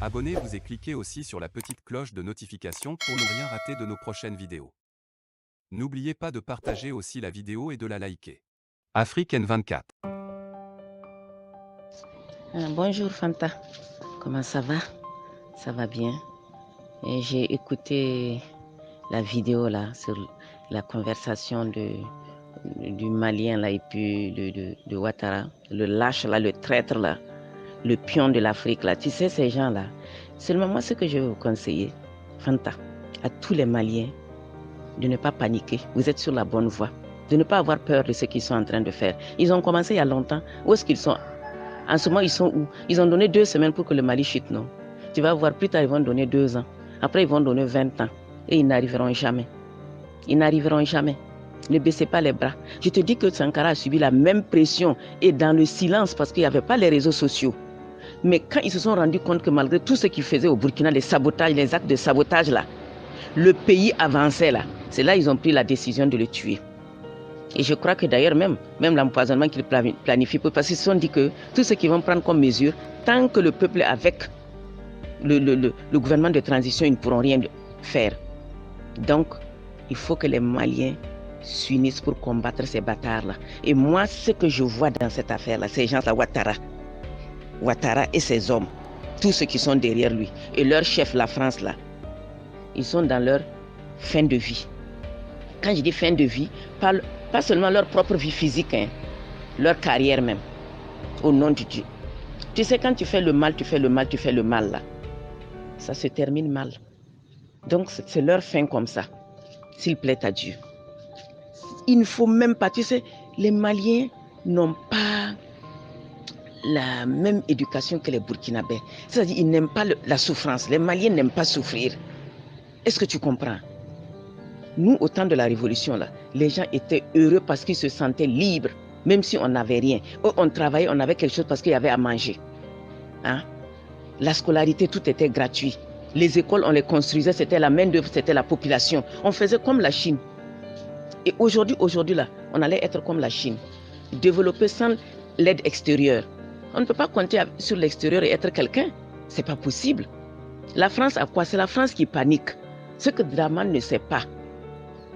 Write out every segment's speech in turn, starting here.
Abonnez-vous et cliquez aussi sur la petite cloche de notification pour ne rien rater de nos prochaines vidéos. N'oubliez pas de partager aussi la vidéo et de la liker. Afrique N24. Bonjour Fanta, comment ça va? Ça va bien. Et j'ai écouté la vidéo là sur la conversation du Malien là et puis de Ouattara, le lâche là, le traître là, le pion de l'Afrique là. Tu sais ces gens là, seulement moi ce que je vais vous conseiller, Fanta, à tous les Maliens, de ne pas paniquer. Vous êtes sur la bonne voie. De ne pas avoir peur de ce qu'ils sont en train de faire. Ils ont commencé il y a longtemps. Où est-ce qu'ils sont? En ce moment, ils sont où? Ils ont donné 2 semaines pour que le Mali chute, non? Tu vas voir, plus tard, ils vont donner 2 ans. Après, ils vont donner 20 ans. Et ils n'arriveront jamais. Ils n'arriveront jamais. Ne baissez pas les bras. Je te dis que Sankara a subi la même pression et dans le silence parce qu'il n'y avait pas les réseaux sociaux. Mais quand ils se sont rendus compte que malgré tout ce qu'ils faisaient au Burkina, les sabotages, les actes de sabotage là, le pays avançait là. C'est là qu'ils ont pris la décision de le tuer. Et je crois que d'ailleurs même l'empoisonnement qu'ils planifient, parce qu'ils se sont dit que tout ce qu'ils vont prendre comme mesure, tant que le peuple est avec le gouvernement de transition, ils ne pourront rien faire. Donc, il faut que les Maliens s'unissent pour combattre ces bâtards-là. Et moi, ce que je vois dans cette affaire-là, ces gens-là, Ouattara et ses hommes, tous ceux qui sont derrière lui, et leur chef, la France, là, ils sont dans leur fin de vie. Quand je dis fin de vie, pas seulement leur propre vie physique, hein, leur carrière même, au nom de Dieu. Tu sais, quand tu fais le mal, tu fais le mal, tu fais le mal, là, ça se termine mal. Donc, c'est leur fin comme ça, s'il plaît à Dieu. Il ne faut même pas, tu sais, les Maliens n'ont pas la même éducation que les Burkinabés. C'est-à-dire, ils n'aiment pas la souffrance. Les Maliens n'aiment pas souffrir. Est-ce que tu comprends? Nous, au temps de la Révolution, là, les gens étaient heureux parce qu'ils se sentaient libres, même si on n'avait rien. Eux, on travaillait, on avait quelque chose parce qu'il y avait à manger. Hein? La scolarité, tout était gratuit. Les écoles, on les construisait, c'était la main-d'œuvre, c'était la population. On faisait comme la Chine. Et aujourd'hui, là, on allait être comme la Chine. Développer sans l'aide extérieure. On ne peut pas compter sur l'extérieur et être quelqu'un. C'est pas possible. La France a quoi? C'est la France qui panique. Ce que Draman ne sait pas,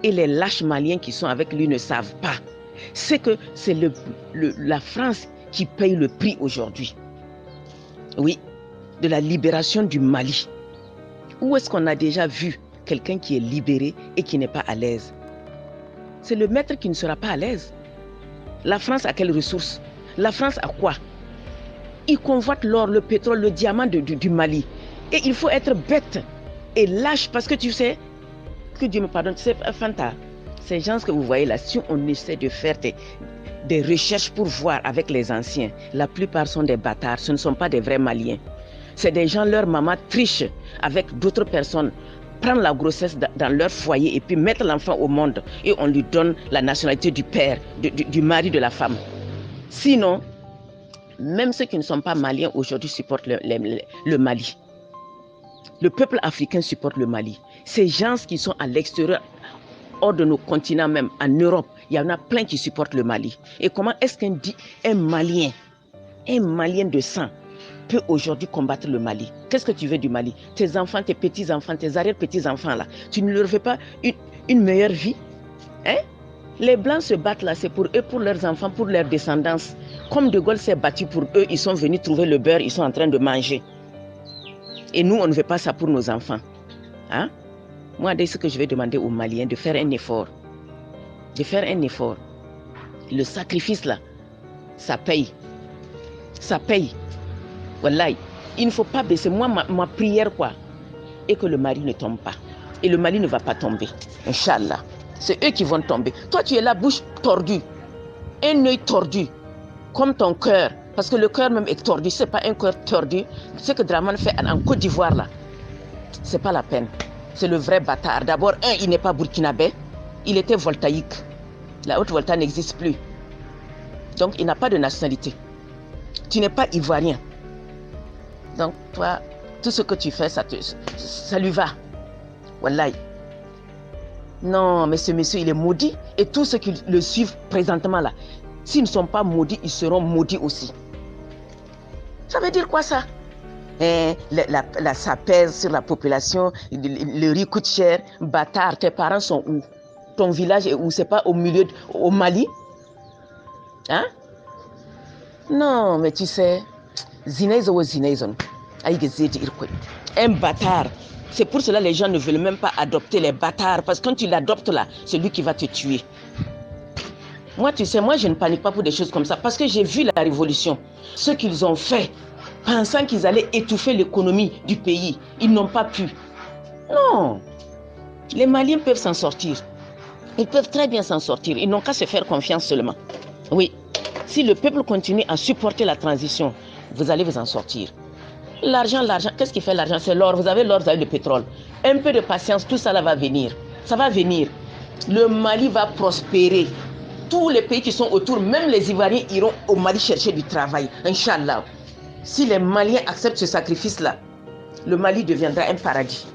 et les lâches maliens qui sont avec lui ne savent pas, c'est que c'est la France qui paye le prix aujourd'hui. Oui, de la libération du Mali. Où est-ce qu'on a déjà vu quelqu'un qui est libéré et qui n'est pas à l'aise? C'est le maître qui ne sera pas à l'aise. La France a quelles ressources? La France a quoi? Il convoite l'or, le pétrole, le diamant du Mali. Et il faut être bête et lâche parce que tu sais, que Dieu me pardonne, tu sais, Fanta, ces gens que vous voyez là, si on essaie de faire des recherches pour voir avec les anciens, la plupart sont des bâtards, ce ne sont pas des vrais Maliens. C'est des gens, leur maman triche avec d'autres personnes, prendre la grossesse dans leur foyer et puis mettre l'enfant au monde et on lui donne la nationalité du père, du mari de la femme. Sinon, même ceux qui ne sont pas Maliens aujourd'hui supportent le Mali. Le peuple africain supporte le Mali. Ces gens qui sont à l'extérieur, hors de nos continents même, en Europe, il y en a plein qui supportent le Mali. Et comment est-ce qu'un Malien de sang, peut aujourd'hui combattre le Mali? Qu'est-ce que tu veux du Mali? Tes enfants, tes petits-enfants, tes arrière-petits-enfants, là, tu ne leur fais pas une meilleure vie? Hein? Les Blancs se battent là, c'est pour eux, pour leurs enfants, pour leur descendance. Comme De Gaulle s'est battu pour eux, ils sont venus trouver le beurre, ils sont en train de manger. Et nous, on ne veut pas ça pour nos enfants. Hein? Moi, dès ce que je vais demander aux Maliens, de faire un effort. De faire un effort. Le sacrifice là, ça paye. Ça paye. Wallahi, il ne faut pas baisser. Moi, ma prière, quoi, est que le Mali ne tombe pas. Et le Mali ne va pas tomber. Inch'Allah. C'est eux qui vont tomber. Toi, tu es la bouche tordue. Un œil tordu. Comme ton cœur. Parce que le cœur même est tordu. Ce n'est pas un cœur tordu. Ce que Draman fait en Côte d'Ivoire, là, ce n'est pas la peine. C'est le vrai bâtard. D'abord, il n'est pas burkinabé. Il était voltaïque. La haute volta n'existe plus. Donc, il n'a pas de nationalité. Tu n'es pas ivoirien. Donc, toi, tout ce que tu fais, ça lui va. Wallahi. Non, mais ce monsieur, il est maudit. Et tous ceux qui le suivent présentement là, s'ils ne sont pas maudits, ils seront maudits aussi. Ça veut dire quoi ça? Ça pèse sur la population, le riz coûte cher. Bâtard, tes parents sont où? Ton village est où? C'est pas au milieu, au Mali? Hein? Non, mais tu sais, un bâtard. C'est pour cela que les gens ne veulent même pas adopter les bâtards. Parce que quand tu l'adoptes là, c'est lui qui va te tuer. Moi, tu sais, moi, je ne panique pas pour des choses comme ça. Parce que j'ai vu la révolution. Ce qu'ils ont fait, pensant qu'ils allaient étouffer l'économie du pays. Ils n'ont pas pu. Non. Les Maliens peuvent s'en sortir. Ils peuvent très bien s'en sortir. Ils n'ont qu'à se faire confiance seulement. Oui. Si le peuple continue à supporter la transition, vous allez vous en sortir. L'argent, qu'est-ce qui fait l'argent? C'est l'or. Vous avez l'or, vous avez le pétrole. Un peu de patience, tout ça là va venir. Ça va venir. Le Mali va prospérer. Tous les pays qui sont autour, même les Ivoiriens iront au Mali chercher du travail. Inch'Allah. Si les Maliens acceptent ce sacrifice-là, le Mali deviendra un paradis.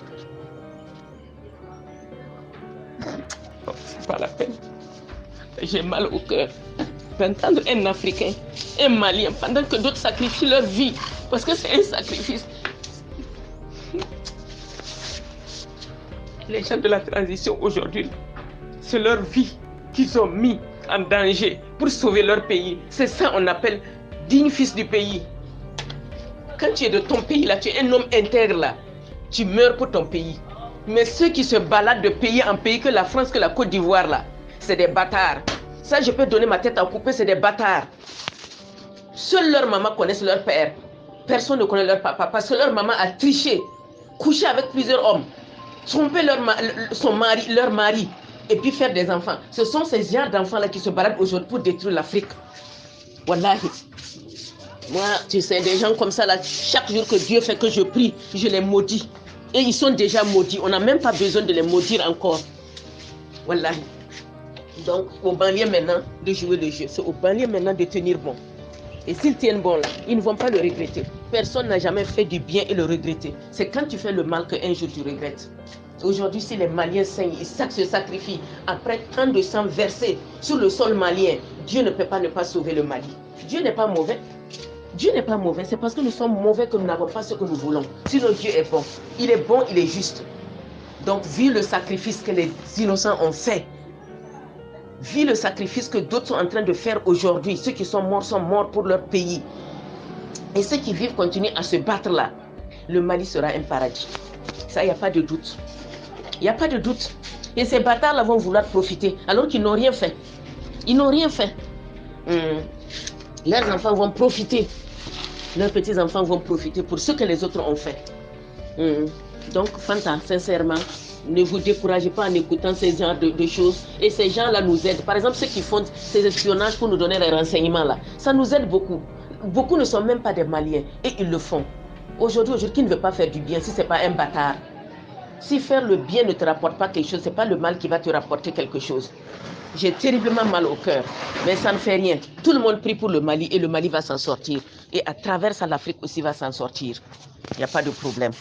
C'est pas la peine. J'ai mal au cœur d'entendre un Africain, un Malien, pendant que d'autres sacrifient leur vie. Parce que c'est un sacrifice. Les gens de la transition aujourd'hui, c'est leur vie qu'ils ont mis en danger pour sauver leur pays. C'est ça qu'on appelle digne fils du pays. Quand tu es de ton pays, là, tu es un homme intègre, là, tu meurs pour ton pays. Mais ceux qui se baladent de pays en pays, que la France, que la Côte d'Ivoire, là, c'est des bâtards. Ça, je peux donner ma tête à couper, c'est des bâtards. Seuls leurs mamans connaissent leur père. Personne ne connaît leur papa parce que leur maman a triché, couché avec plusieurs hommes, trompé leur mari et puis faire des enfants. Ce sont ces genres d'enfants-là qui se baladent aujourd'hui pour détruire l'Afrique. Wallahi. Moi, tu sais, des gens comme ça, là, chaque jour que Dieu fait que je prie, je les maudis. Et ils sont déjà maudits. On n'a même pas besoin de les maudire encore. Wallahi. Donc, aux banlieues maintenant de jouer le jeu. C'est aux banlieues maintenant de tenir bon. Et s'ils tiennent bon là, ils ne vont pas le regretter. Personne n'a jamais fait du bien et le regretter. C'est quand tu fais le mal qu'un jour tu regrettes. Aujourd'hui, si les Maliens saignent, ils se sacrifient, après tant de sang versé sur le sol malien, Dieu ne peut pas ne pas sauver le Mali. Dieu n'est pas mauvais. Dieu n'est pas mauvais. C'est parce que nous sommes mauvais que nous n'avons pas ce que nous voulons. Sinon, Dieu est bon. Il est bon, il est juste. Donc, vu le sacrifice que les innocents ont fait, vu le sacrifice que d'autres sont en train de faire aujourd'hui, ceux qui sont morts pour leur pays. Et ceux qui vivent continuent à se battre là. Le Mali sera un paradis. Ça, il n'y a pas de doute. Il n'y a pas de doute. Et ces bâtards-là vont vouloir profiter alors qu'ils n'ont rien fait. Ils n'ont rien fait. Leurs enfants vont profiter. Leurs petits-enfants vont profiter pour ce que les autres ont fait. Donc, Fanta, sincèrement, ne vous découragez pas en écoutant ces genres de choses. Et ces gens-là nous aident. Par exemple, ceux qui font ces espionnages pour nous donner les renseignements là, ça nous aide beaucoup. Beaucoup ne sont même pas des Maliens et ils le font. Aujourd'hui, qui ne veut pas faire du bien si ce n'est pas un bâtard? Si faire le bien ne te rapporte pas quelque chose, ce n'est pas le mal qui va te rapporter quelque chose. J'ai terriblement mal au cœur, mais ça ne fait rien. Tout le monde prie pour le Mali et le Mali va s'en sortir. Et à travers ça, l'Afrique aussi va s'en sortir. Il n'y a pas de problème.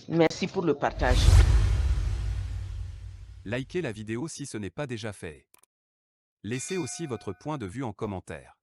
Merci pour le partage. Likez la vidéo si ce n'est pas déjà fait. Laissez aussi votre point de vue en commentaire.